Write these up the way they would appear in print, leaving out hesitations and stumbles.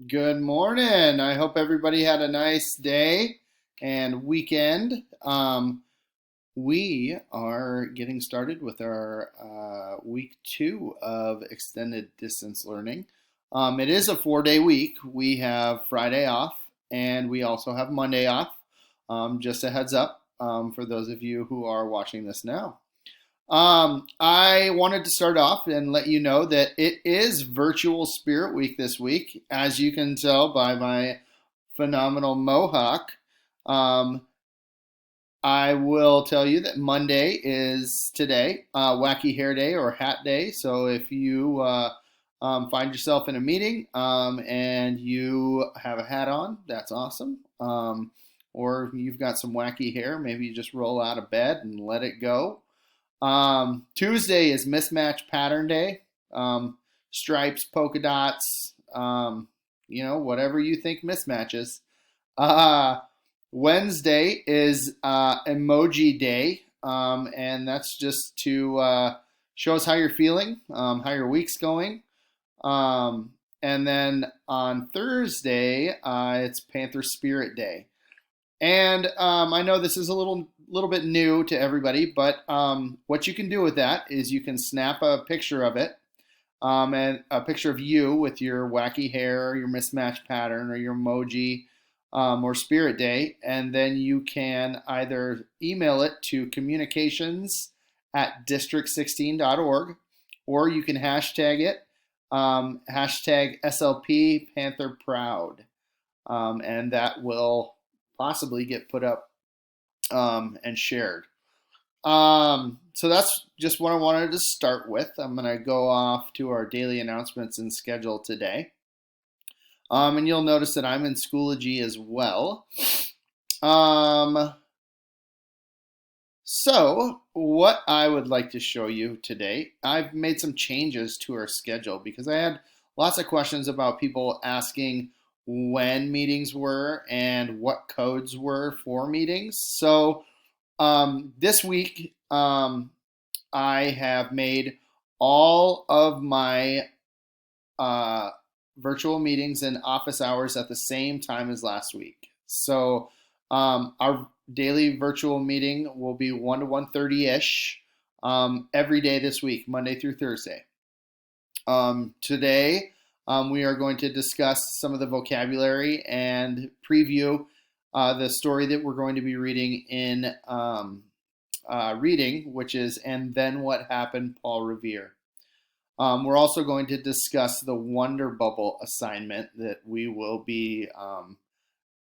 Good morning. I hope everybody had a nice day and weekend. We are getting started with our week 2 of extended distance learning. It is a 4-day week. We have Friday off and we also have Monday off. Just a heads up for those of you who are watching this now. I wanted to start off and let you know that it is Virtual Spirit Week this week, as you can tell by my phenomenal mohawk. Um, I will tell you that Monday is today, Wacky Hair Day or Hat Day. So if you find yourself in a meeting and you have a hat on, that's awesome. Or you've got some wacky hair, maybe you just roll out of bed and let it go. Tuesday is Mismatch Pattern Day. Stripes, polka dots, whatever you think mismatches. Uh, Wednesday is Emoji Day, and that's just to show us how you're feeling, how your week's going. And then on Thursday, it's Panther Spirit Day. And I know this is a little bit new to everybody, but what you can do with that is you can snap a picture of it, and a picture of you with your wacky hair, your mismatched pattern, or your emoji, or Spirit Day, and then you can either email it to communications@district16.org, or you can hashtag it, hashtag SLP Panther Proud, and that will possibly get put up and shared. So that's just what I wanted to start with. I'm going to go off to our daily announcements and schedule today. And you'll notice that I'm in Schoology as well. So what I would like to show you today, I've made some changes to our schedule because I had lots of questions about people asking when meetings were and what codes were for meetings. So this week, I have made all of my virtual meetings and office hours at the same time as last week. So our daily virtual meeting will be 1 to 1:30-ish every day this week, Monday through Thursday. Today, we are going to discuss some of the vocabulary and preview the story that we're going to be reading in reading, which is And Then What Happened, Paul Revere. We're also going to discuss the Wonder Bubble assignment that we will be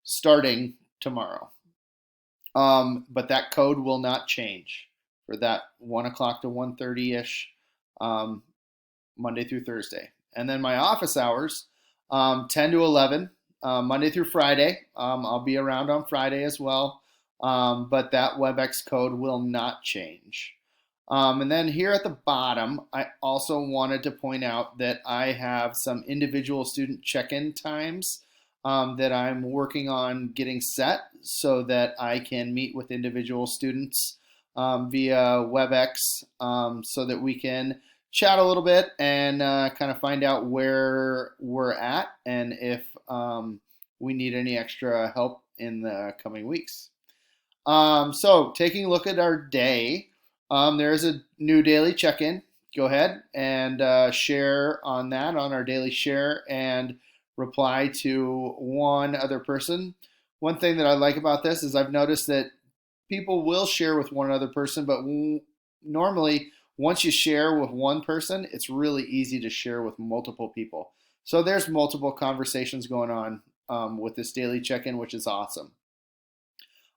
starting tomorrow. But that code will not change for that 1 o'clock to 1:30-ish Monday through Thursday. And then my office hours, 10 to 11, Monday through Friday. I'll be around on Friday as well, but that WebEx code will not change. And then here at the bottom, I also wanted to point out that I have some individual student check-in times that I'm working on getting set so that I can meet with individual students via WebEx, so that we can chat a little bit and kind of find out where we're at and if we need any extra help in the coming weeks. So taking a look at our day, there's a new daily check-in. Go ahead and share on that on our daily share and reply to one other person. One thing that I like about this is I've noticed that people will share with one other person, but normally once you share with one person, it's really easy to share with multiple people. So there's multiple conversations going on with this daily check-in, which is awesome.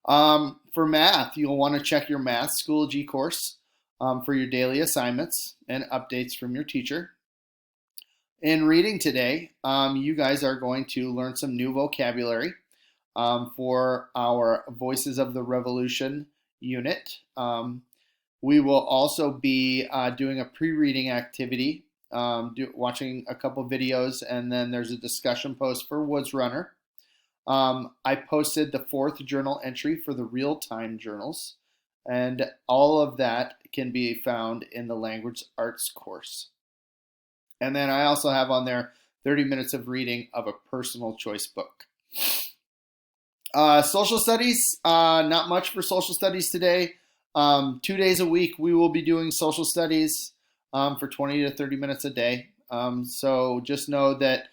For math, you'll want to check your Math Schoology course for your daily assignments and updates from your teacher. In reading today, you guys are going to learn some new vocabulary for our Voices of the Revolution unit. We will also be doing a pre-reading activity, watching a couple videos, and then there's a discussion post for Woods Runner. I posted the 4th journal entry for the real-time journals, and all of that can be found in the language arts course. And then I also have on there 30 minutes of reading of a personal choice book. Social studies, not much for social studies today. 2 days a week, we will be doing social studies for 20 to 30 minutes a day. So just know that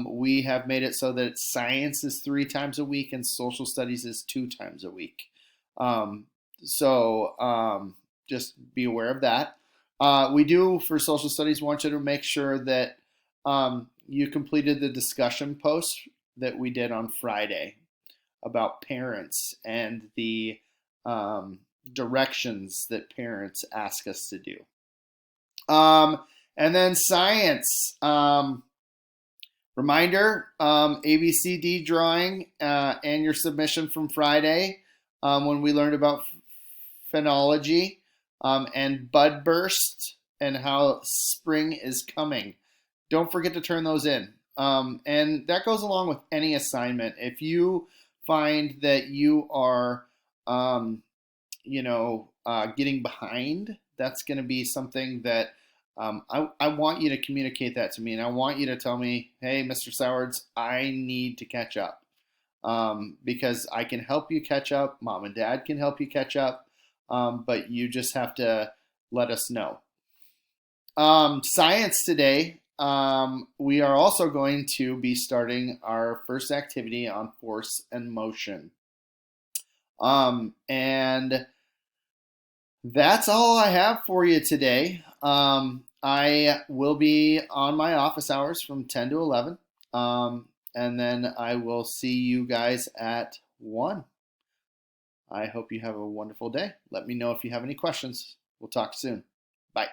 we have made it so that science is 3 times a week and social studies is 2 times a week. Just be aware of that. We do, for social studies, want you to make sure that you completed the discussion post that we did on Friday about parents and the directions that parents ask us to do. And then science. Reminder, ABCD drawing and your submission from Friday when we learned about phenology and bud burst and how spring is coming. Don't forget to turn those in. And that goes along with any assignment. If you find that you are, getting behind, that's going to be something that I want you to communicate that to me. And I want you to tell me, hey, Mr. Sowards, I need to catch up. Because I can help you catch up. Mom and Dad can help you catch up. But you just have to let us know. Science today. We are also going to be starting our first activity on force and motion. And that's all I have for you today. I will be on my office hours from 10 to 11. And then I will see you guys at 1. I hope you have a wonderful day. Let me know if you have any questions. We'll talk soon. Bye.